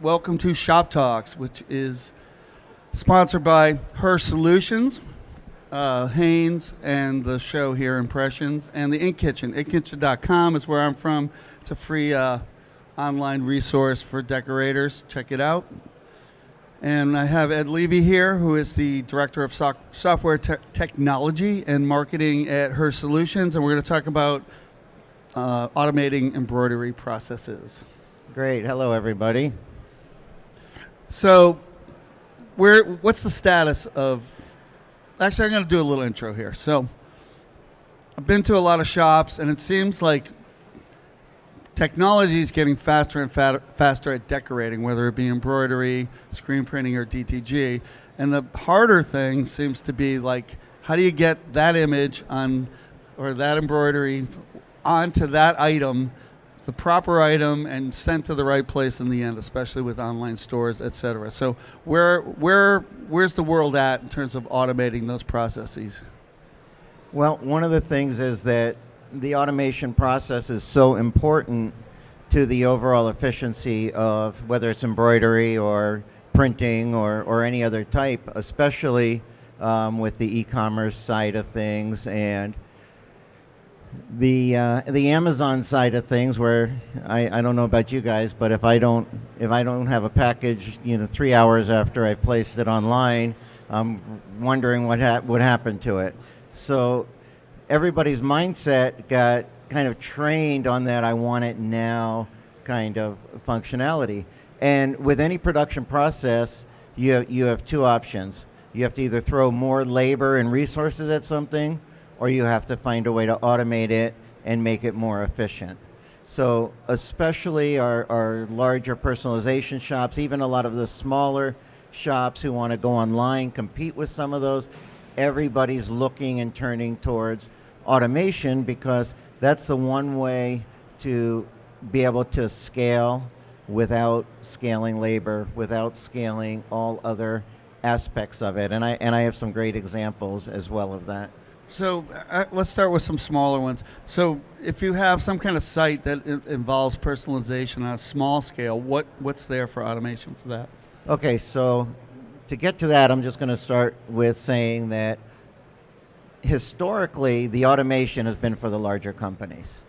welcome to Shop Talks, which is sponsored by Hirsch Solutions, Hanes, and the show here, Impressions, and the Ink Kitchen. InkKitchen.com is where I'm from. It's a free online resource for decorators. Check it out. And I have Ed Levy here, who is the Director of Software Technology and Marketing at Hirsch Solutions, and we're going to talk about automating embroidery processes. Great. Hello, everybody. So, what's the status of... Actually, I'm going to do a little intro here. So, I've been to a lot of shops, and it seems like technology is getting faster and faster at decorating, whether it be embroidery, screen printing, or DTG. And the harder thing seems to be, like, how do you get that image on, or that embroidery onto that item, the proper item, and sent to the right place in the end, especially with online stores, et cetera. So where's the world at in terms of automating those processes? Well, one of the things is that the automation process is so important to the overall efficiency of whether it's embroidery or printing or any other type, especially with the e-commerce side of things and the Amazon side of things, where I don't know about you guys, but if I don't have a package, 3 hours after I've placed it online, I'm wondering what happened to it. So everybody's mindset got kind of trained on that I want it now kind of functionality. And with any production process, you have two options. You have to either throw more labor and resources at something, or you have to find a way to automate it and make it more efficient. So especially our larger personalization shops, even a lot of the smaller shops who want to go online, compete with some of those, everybody's looking and turning towards automation because that's the one way to be able to scale without scaling labor, without scaling all other aspects of it. And I have some great examples as well of that. So let's start with some smaller ones. So if you have some kind of site that involves personalization on a small scale, what's there for automation for that? Okay, so to get to that, I'm just going to start with saying that historically, the automation has been for the larger companies.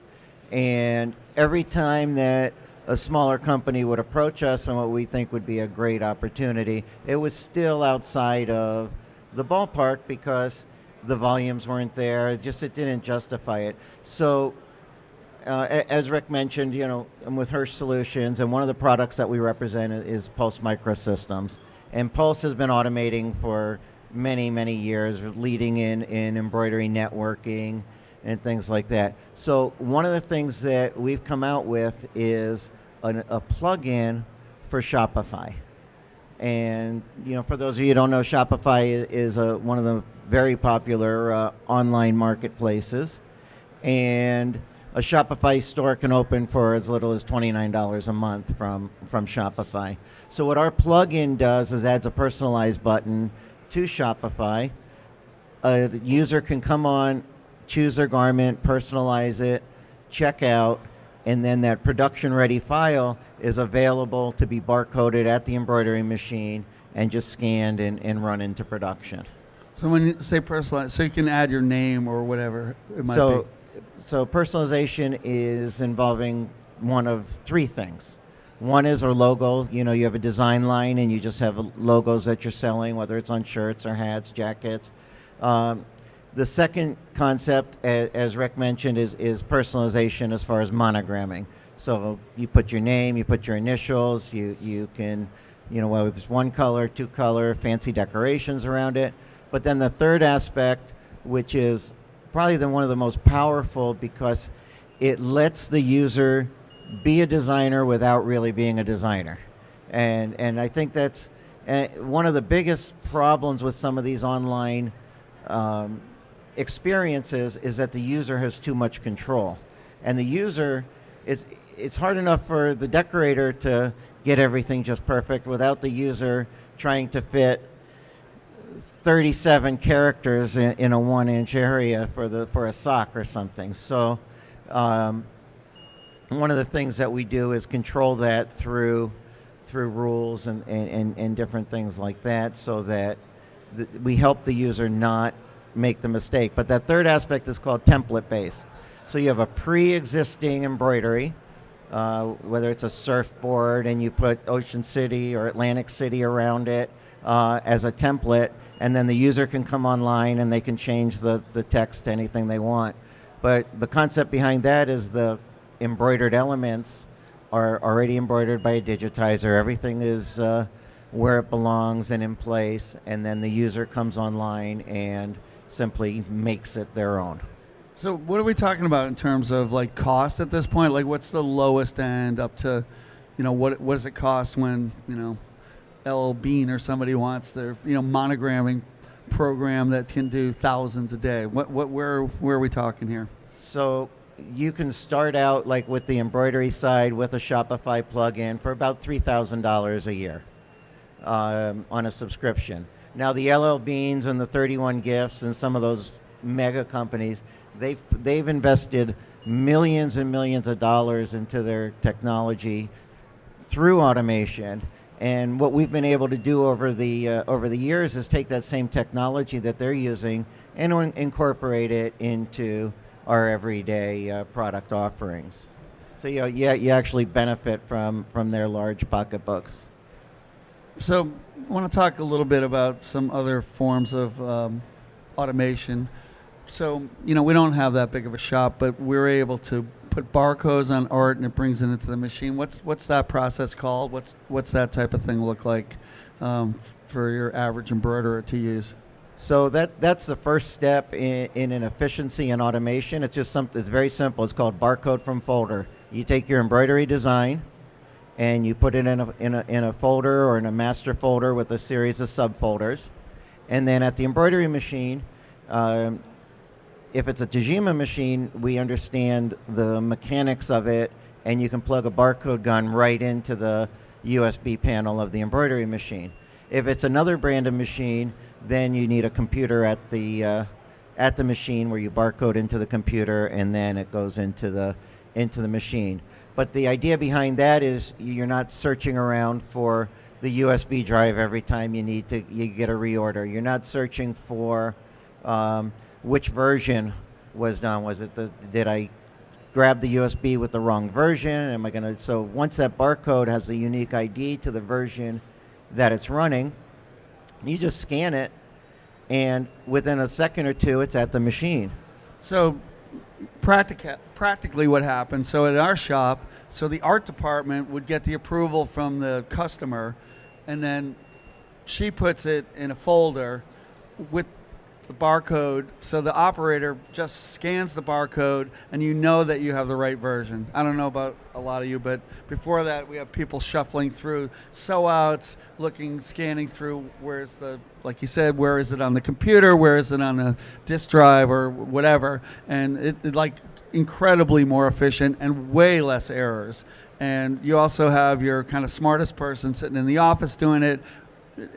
And every time that a smaller company would approach us on what we think would be a great opportunity, it was still outside of the ballpark because the volumes weren't there. It didn't justify it. So as Rick mentioned, I'm with Hirsch Solutions, and one of the products that we represent is Pulse Microsystems. And Pulse has been automating for many, many years, leading in embroidery networking and things like that. So one of the things that we've come out with is a plug-in for Shopify. And for those of you who don't know, Shopify is one of the very popular online marketplaces. And a Shopify store can open for as little as $29 a month from Shopify. So what our plugin does is adds a personalized button to Shopify. The user can come on, choose their garment, personalize it, check out, and then that production-ready file is available to be barcoded at the embroidery machine and just scanned and run into production. So when you say personalized, so you can add your name or whatever it might be. So personalization is involving one of three things. One is our logo. You have a design line and you just have logos that you're selling, whether it's on shirts or hats, jackets. The second concept, as Rick mentioned, is personalization as far as monogramming. So you put your name, you put your initials, you can, whether it's one color, two color, fancy decorations around it. But then the third aspect, which is probably one of the most powerful because it lets the user be a designer without really being a designer. And I think that's one of the biggest problems with some of these online experiences is that the user has too much control. And the user, it's hard enough for the decorator to get everything just perfect without the user trying to fit 37 characters in a 1-inch area for a sock or something. So one of the things that we do is control that through through rules and different things like that, so that we help the user not make the mistake. But that third aspect is called template-based. So you have a pre-existing embroidery, whether it's a surfboard and you put Ocean City or Atlantic City around it as a template, and then the user can come online and they can change the text to anything they want. But the concept behind that is the embroidered elements are already embroidered by a digitizer. Everything is where it belongs and in place, and then the user comes online and simply makes it their own. So what are we talking about in terms of like cost at this point? Like what's the lowest end up to, what does it cost when, L. Bean or somebody wants their, monogramming program that can do thousands a day? Where are we talking here? So you can start out like with the embroidery side with a Shopify plugin for about $3,000 a year on a subscription. Now the LL Beans and the 31 Gifts and some of those mega companies, they've invested millions and millions of dollars into their technology through automation. And what we've been able to do over the years is take that same technology that they're using and incorporate it into our everyday product offerings. So you actually benefit from their large pocketbooks. So I want to talk a little bit about some other forms of automation. So, we don't have that big of a shop, but we're able to put barcodes on art and it brings it into the machine. What's that process called? What's that type of thing look like for your average embroiderer to use? So that's the first step in an efficiency and automation. It's just something. It's very simple. It's called barcode from folder. You take your embroidery design and you put it in a folder or in a master folder with a series of subfolders, and then at the embroidery machine. If it's a Tajima machine, we understand the mechanics of it, and you can plug a barcode gun right into the USB panel of the embroidery machine. If it's another brand of machine, then you need a computer at the machine where you barcode into the computer, and then it goes into the machine. But the idea behind that is you're not searching around for the USB drive every time you get a reorder. You're not searching for which version was done. Did I grab the USB with the wrong version? So once that barcode has the unique ID to the version that it's running, you just scan it, and within a second or two, it's at the machine. So practically what happens, so at our shop, so the art department would get the approval from the customer, and then she puts it in a folder with the barcode, so the operator just scans the barcode and you know that you have the right version. I don't know about a lot of you, but before that we have people shuffling through sew-outs, scanning through like you said, where is it on the computer, where is it on a disk drive or whatever, and it like incredibly more efficient and way less errors. And you also have your kind of smartest person sitting in the office doing it,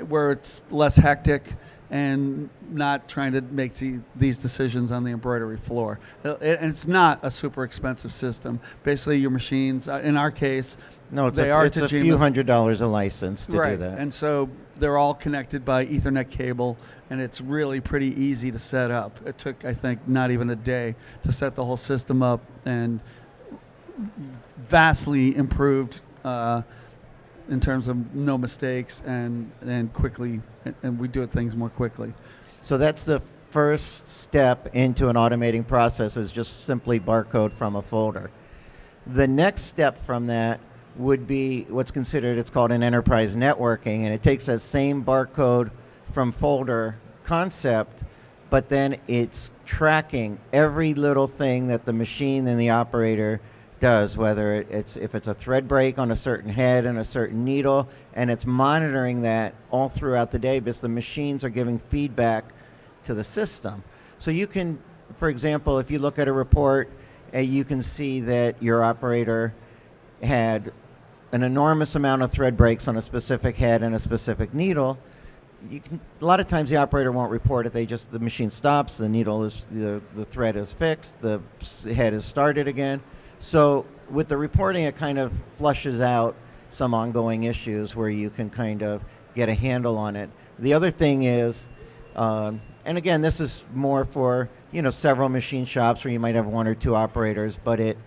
where it's less hectic and not trying to make these decisions on the embroidery floor. And it's not a super expensive system. Basically, your machines, in our case, it's a few $100s a license to do that. And so they're all connected by Ethernet cable, and it's really pretty easy to set up. It took, I think, not even a day to set the whole system up, and vastly improved in terms of no mistakes and quickly, and we do things more quickly. So that's the first step into an automating process, is just simply barcode from a folder. The next step from that would be what's considered, it's called an enterprise networking, and it takes that same barcode from folder concept, but then it's tracking every little thing that the machine and the operator does, whether if it's a thread break on a certain head and a certain needle, and it's monitoring that all throughout the day because the machines are giving feedback to the system. So you can, for example, if you look at a report, you can see that your operator had an enormous amount of thread breaks on a specific head and a specific needle. A lot of times the operator won't report it. The machine stops, the needle is, the thread is fixed, the head is started again. So with the reporting, it kind of flushes out some ongoing issues where you can kind of get a handle on it. The other thing is, and again, this is more for, several machine shops where you might have one or two operators, but it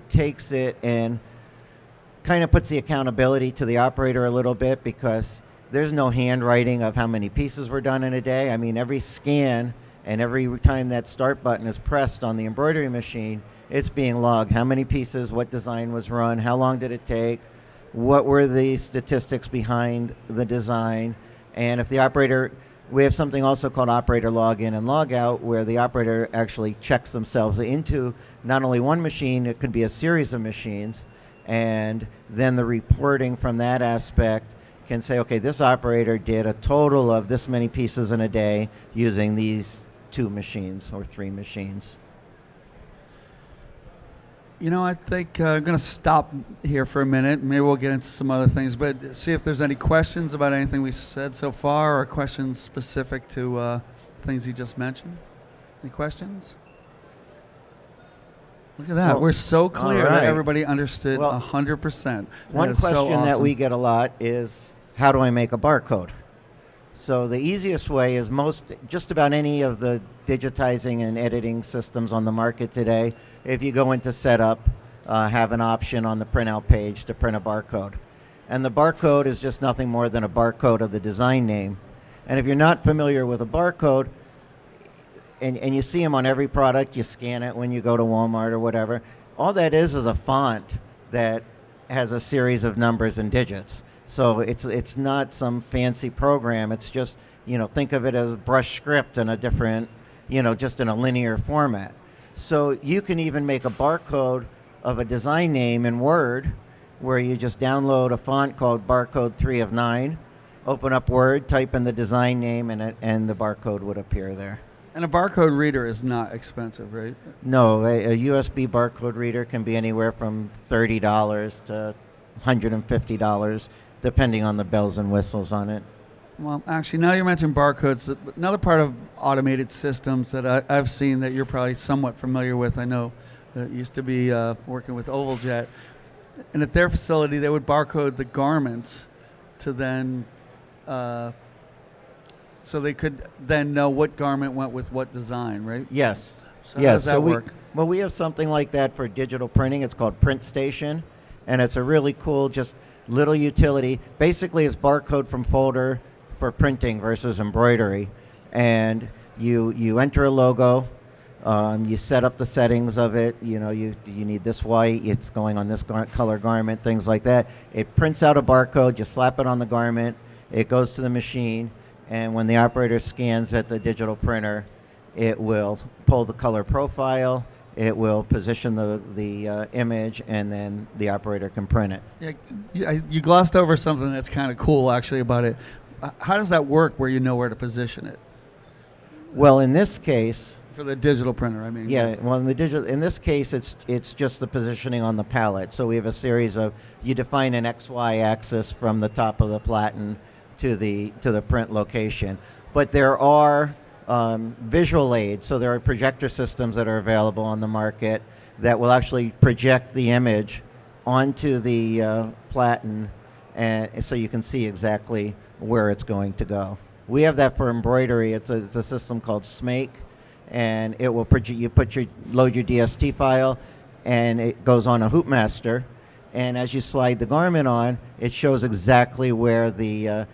takes it and kind of puts the accountability to the operator a little bit, because there's no handwriting of how many pieces were done in a day. I mean, every scan and every time that start button is pressed on the embroidery machine, it's being logged. How many pieces, what design was run, how long did it take, what were the statistics behind the design, and if the operator, we have something also called operator login and logout, where the operator actually checks themselves into not only one machine, it could be a series of machines, and then the reporting from that aspect can say, okay, this operator did a total of this many pieces in a day using these 2 machines or 3 machines. I think I'm going to stop here for a minute. Maybe we'll get into some other things, but see if there's any questions about anything we said so far, or questions specific to things you just mentioned. Any questions? Look at that. Well, we're so clear that right. everybody understood Well, 100%. One is so question that awesome. we get a lot is, how do I make a barcode? So the easiest way is just about any of the digitizing and editing systems on the market today, if you go into setup, have an option on the printout page to print a barcode. And the barcode is just nothing more than a barcode of the design name. And if you're not familiar with a barcode, and you see them on every product, you scan it when you go to Walmart or whatever, all that is a font that has a series of numbers and digits. So it's not some fancy program. It's just, think of it as brush script in a different, just in a linear format. So you can even make a barcode of a design name in Word, where you just download a font called Barcode 3 of 9, open up Word, type in the design name, and the barcode would appear there. And a barcode reader is not expensive, right? No, a USB barcode reader can be anywhere from $30 to $150, depending on the bells and whistles on it. Well, actually, now you mentioned barcodes, another part of automated systems that I've seen that you're probably somewhat familiar with, I know that used to be working with OvalJet, and at their facility they would barcode the garments to then, so they could then know what garment went with what design, right? Yes. So how does that so work? We have something like that for digital printing. It's called Print Station, and it's a really cool, just little utility. Basically, it's barcode from folder for printing versus embroidery. And you enter a logo, you set up the settings of it. You need this white, it's going on this color garment, things like that. It prints out a barcode, you slap it on the garment, it goes to the machine, and when the operator scans at the digital printer, it will pull the color profile, it will position the image, and then the operator can print it. Yeah, you glossed over something that's kind of cool actually about it. How does that work where you know where to position it? Well, in this case, For the digital printer, I mean. yeah, well, in this case, it's just the positioning on the pallet. So we have a series of, you define an XY axis from the top of the platen to the print location. But there are visual aids, so there are projector systems that are available on the market that will actually project the image onto the platen, and so you can see exactly where it's going to go. We have that for embroidery. It's a system called Smake, and it will load your DST file, and it goes on a Hoopmaster, and as you slide the garment on, it shows exactly where the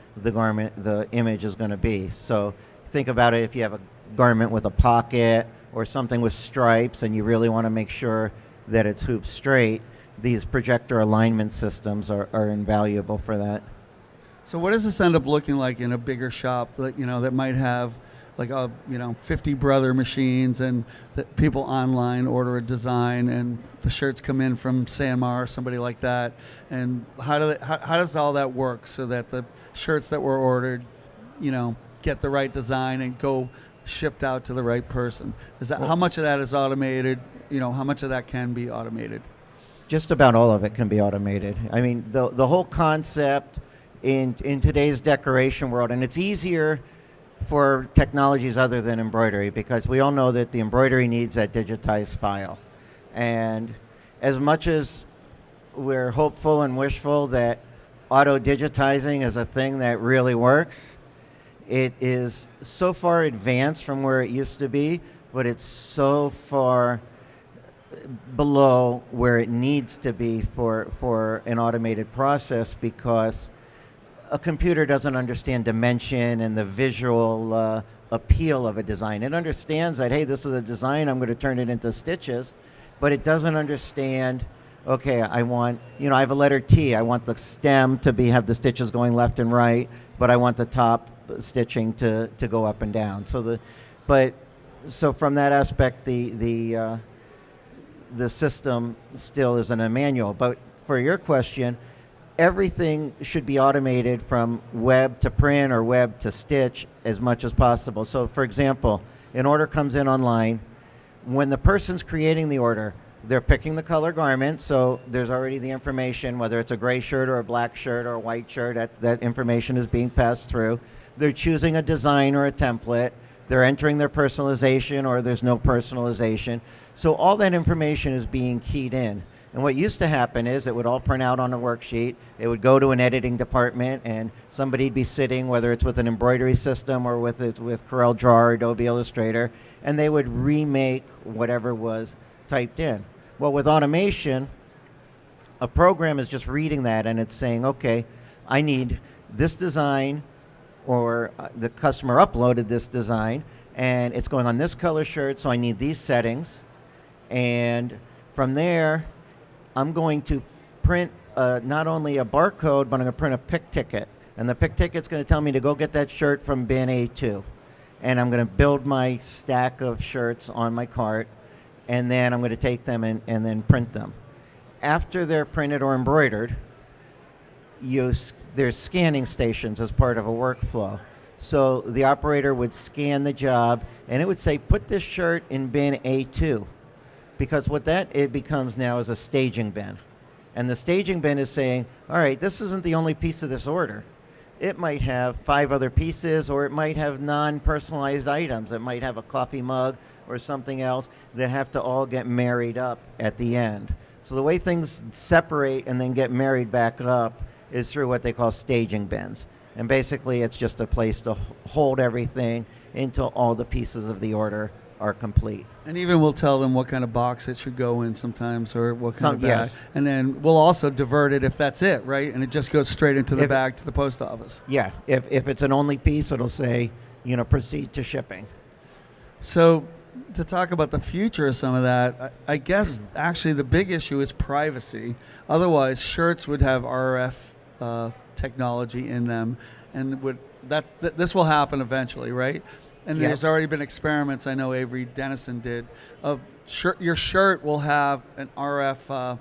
image is going to be. So think about it, if you have a garment with a pocket or something with stripes and you really want to make sure that it's hooped straight, these projector alignment systems are invaluable for that. So what does this end up looking like in a bigger shop that might have like 50 brother machines, and that people online order a design and the shirts come in from Sanmar or somebody like that, and how does all that work so that the shirts that were ordered get the right design and go shipped out to the right person? How much of that is automated? How much of that can be automated? Just about all of it can be automated. I mean, the whole concept in today's decoration world, and it's easier for technologies other than embroidery, because we all know that the embroidery needs that digitized file. And as much as we're hopeful and wishful that auto-digitizing is a thing that really works. It is so far advanced from where it used to be, but it's so far below where it needs to be for an automated process, because a computer doesn't understand dimension and the visual appeal of a design. It understands that, hey, this is a design, I'm going to turn it into stitches, but it doesn't understand, okay, I want, I have a letter T, I want the stem to have the stitches going left and right, but I want the top stitching to go up and down. So from that aspect, the system still is in a manual. But for your question, everything should be automated from web to print or web to stitch as much as possible. So for example, an order comes in online. When the person's creating the order, they're picking the color garment, so there's already the information, whether it's a gray shirt or a black shirt or a white shirt, that information is being passed through. They're choosing a design or a template. They're entering their personalization, or there's no personalization. So all that information is being keyed in. And what used to happen is it would all print out on a worksheet. It would go to an editing department, and somebody'd be sitting, whether it's with an embroidery system or with Corel Draw or Adobe Illustrator, and they would remake whatever was typed in. Well, with automation, a program is just reading that, and it's saying, okay, I need this design, or the customer uploaded this design, and it's going on this color shirt, so I need these settings. And from there, I'm going to print not only a barcode, but I'm going to print a pick ticket. And the pick ticket's going to tell me to go get that shirt from bin A2. And I'm going to build my stack of shirts on my cart, and then I'm going to take them and then print them. After they're printed or embroidered, there's scanning stations as part of a workflow. So the operator would scan the job, and it would say, put this shirt in bin A2. Because what it becomes now is a staging bin. And the staging bin is saying, all right, this isn't the only piece of this order. It might have 5 other pieces, or it might have non-personalized items. It might have a coffee mug or something else that have to all get married up at the end. So the way things separate and then get married back up is through what they call staging bins. And basically it's just a place to hold everything until all the pieces of the order are complete. And even we'll tell them what kind of box it should go in sometimes, or what kind of bag. Yes. And then we'll also divert it if that's it, right? And it just goes straight into the bag to the post office. Yeah, if it's an only piece, it'll say, proceed to shipping. So to talk about the future of some of that, I guess actually the big issue is privacy. Otherwise, shirts would have RF technology in them, and this will happen eventually, right? And there's already been experiments, I know Avery Dennison did, of your shirt will have an RF,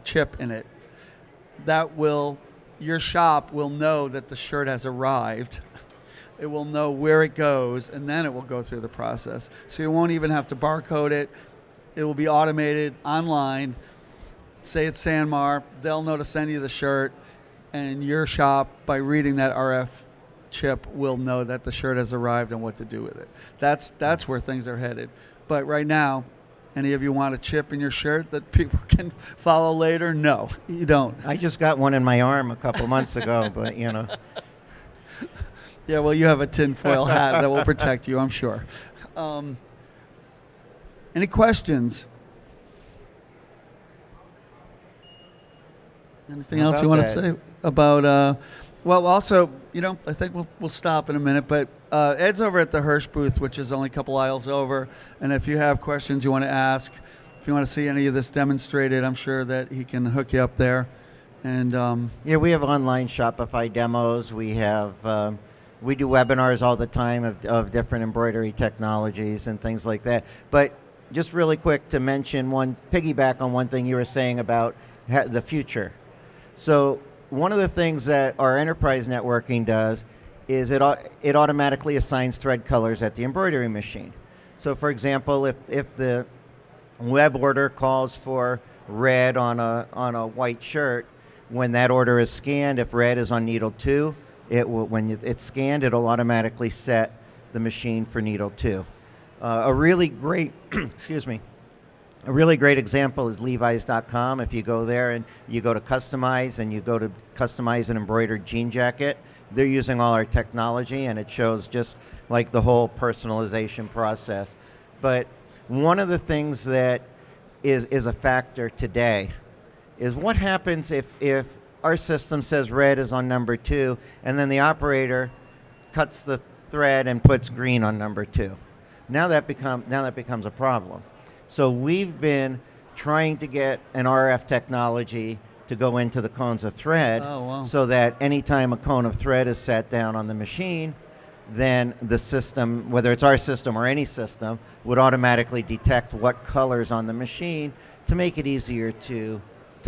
chip in it. Your shop will know that the shirt has arrived. It will know where it goes, and then it will go through the process. So you won't even have to barcode it. It will be automated online. Say it's Sanmar, they'll know to send you the shirt, and your shop, by reading that RF chip, will know that the shirt has arrived and what to do with it. That's where things are headed. But right now, any of you want a chip in your shirt that people can follow later? No, you don't. I just got one in my arm a couple months ago, but Yeah, well, you have a tinfoil hat that will protect you, I'm sure. Any questions? Anything else you want to say about? Well, also, I think we'll stop in a minute, but Ed's over at the Hirsch booth, which is only a couple aisles over, and if you have questions you want to ask, if you want to see any of this demonstrated, I'm sure that he can hook you up there. And we have online Shopify demos. We have we do webinars all the time of different embroidery technologies and things like that. But just really quick to mention piggyback on one thing you were saying about the future. So one of the things that our enterprise networking does is it automatically assigns thread colors at the embroidery machine. So for example, if the web order calls for red on a white shirt, when that order is scanned, if red is on needle 2, when it's scanned, it'll automatically set the machine for needle 2. A really great, excuse me, A really great example is Levi's.com. If you go there and you go to customize and you go to customize an embroidered jean jacket, they're using all our technology, and it shows just like the whole personalization process. But one of the things that is a factor today is what happens if our system says red is on number 2, and then the operator cuts the thread and puts green on number 2. Now that becomes a problem. So we've been trying to get an RF technology to go into the cones of thread, so that anytime a cone of thread is set down on the machine, then the system, whether it's our system or any system, would automatically detect what color's on the machine to make it easier to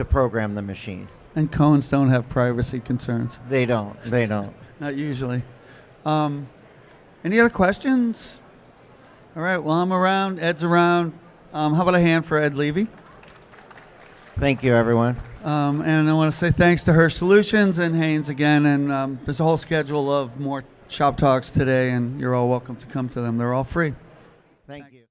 program the machine. And cones don't have privacy concerns. They don't. Not usually. Any other questions? All right, well, I'm around. Ed's around. How about a hand for Ed Levy? Thank you, everyone. And I want to say thanks to Hirsch Solutions and Hanes again. And there's a whole schedule of more shop talks today, and you're all welcome to come to them. They're all free. Thank you.